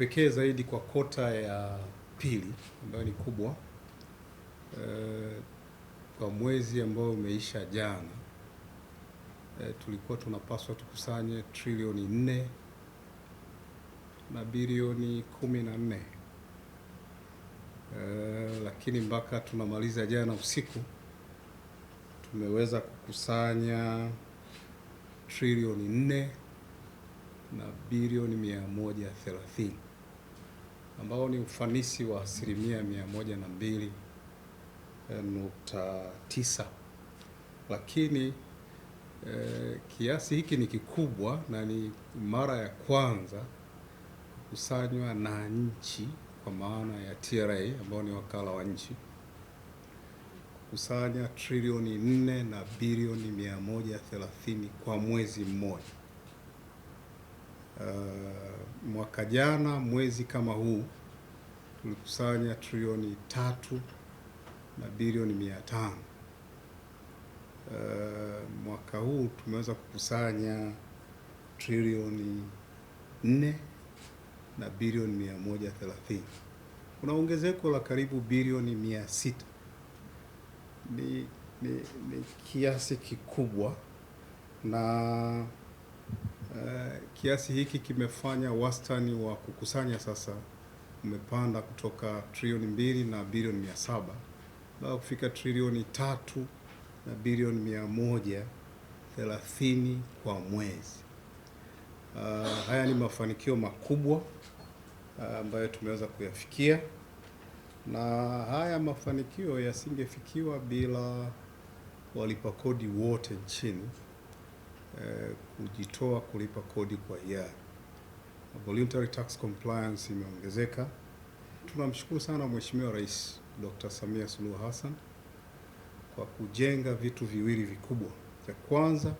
kipekee zaidi kwa kota ya pili ambayo ni kubwa kwa mwezi ambao umeisha jana, tulikuwa tunapaswa tukusanye trilioni 4 na bilioni 14, lakini mpaka tunamaliza jana usiku tumeweza kukusanya trilioni 4 na bilioni 130, ambao ni ufanisi wa 102.9, lakini kiasi hiki ni kikubwa na ni mara ya kwanza kukusanywa na nchi, kwa maana ya TRA ambao ni wakala wa nchi, kukusanya trilioni 4 na bilioni 130 kwa mwezi mmoja. Mwaka jana mwezi kama huu tulikusanya trilioni 3 na bilioni 500. Mwaka huu tumeweza kukusanya trilioni 4 na bilioni 130. Kuna ongezeko la karibu bilioni 600. Ni kiasi kikubwa, na kiasi hiki kimefanya wastani wa kukusanya sasa umepanda kutoka trilioni 2 na bilioni 700 mpaka kufika trilioni 3 na bilioni 130 kwa mwezi. Haya ni mafanikio makubwa ambayo tumeweza kuyafikia, na haya mafanikio yasingefikiwa bila walipa kodi wote nchini kujitoa kulipa kodi kwa hiari. Voluntary tax compliance imeongezeka. Tunamshukuru sana Mheshimiwa Rais Dr. Samia Suluhu Hassan kwa kujenga vitu viwili vikubwa. Cha kwanza,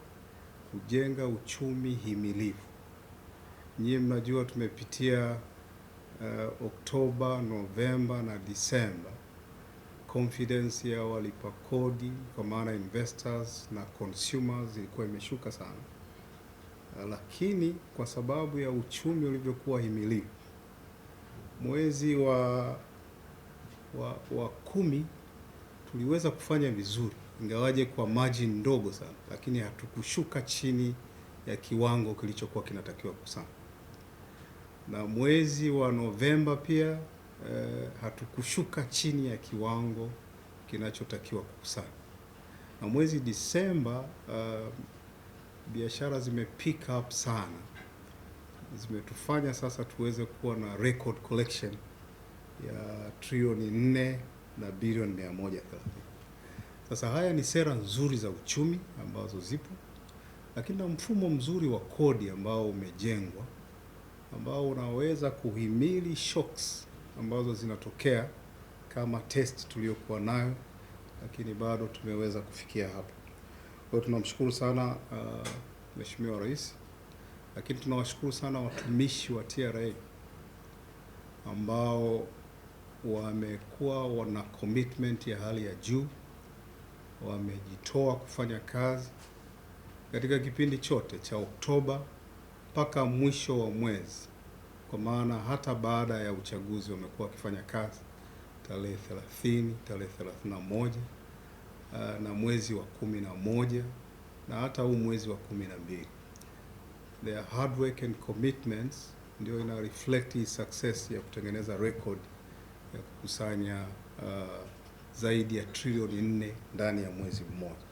kujenga uchumi himilivu. Nyinyi mnajua tumepitia Oktoba, Novemba na Disemba, confidence ya walipa kodi kwa maana investors na consumers ilikuwa imeshuka sana, lakini kwa sababu ya uchumi ulivyokuwa himilivu, mwezi wa 10 tuliweza kufanya vizuri, ingawaje kwa margin ndogo sana, lakini hatukushuka chini ya kiwango kilichokuwa kinatakiwa kusana. Na mwezi wa Novemba pia hatukushuka chini ya kiwango kinachotakiwa kukusanya. Na mwezi Disemba biashara pick up sana, zimetufanya sasa tuweze kuwa na record collection ya trilioni 4 na bilioni 130. Sasa haya ni sera nzuri za uchumi ambazo zipo, lakini na mfumo mzuri wa kodi ambao umejengwa, ambao unaweza kuhimili shocks ambazo zinatokea kama test tuliyokuwa nayo, lakini bado tumeweza kufikia hapa. Kwa hiyo tunamshukuru sana Mheshimiwa Rais, lakini tunawashukuru sana watumishi wa TRA ambao wamekuwa wana commitment ya hali ya juu, wamejitoa kufanya kazi katika kipindi chote cha Oktoba mpaka mwisho wa mwezi, kwa maana hata baada ya uchaguzi wamekuwa wakifanya kazi tarehe 30, tarehe 31 na mwezi wa 11 na hata huu mwezi wa 12. Their hard work and commitments ndio ina reflect hii success ya kutengeneza record ya kukusanya zaidi ya trilioni 4 ndani ya mwezi mmoja.